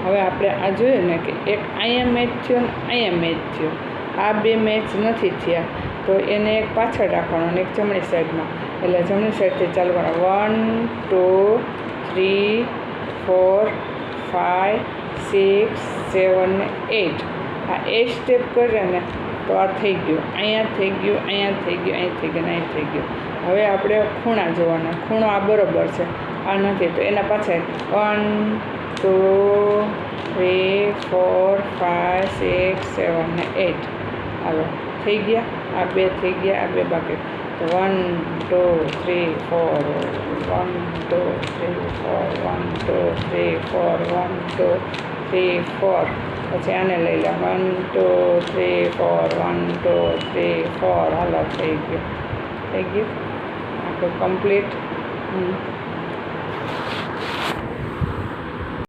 હવે આપણે આ જોયું ને કે એક અહીંયા મેચ થયો ને અહીંયા મેચ થયો, આ બે મેચ નથી થયા તો એને એક પાછળ રાખવાનો અને એક જમણી સાઈડમાં, એટલે જમણી સાઈડથી ચાલુ કરવાનું 1 2 3 4 5 6 7 ને 8, આ 8 સ્ટેપ કરે ને તો આ થઈ ગયું, અહીંયા થઈ ગયું, અહીંયા થઈ ગયું, અહીં થઈ ગયું, અહીં થઈ ગયું. હવે આપણે ખૂણા જોવાના, ખૂણો આ બરોબર છે, આ નથી, તો એના પાછળ 1 2 3 4 5 6 7 ને 8. હાલો થઈ ગયા, આ બે થઈ ગયા, આ બે બાકી, તો 1 2 3 4 1 2 3 4 1 2 3 4 1 2 3 4. પછી આને લઈ લે 1 2 3 4 1 2 3 4. હાલો થઈ ગયું, આપણું કમ્પ્લીટ.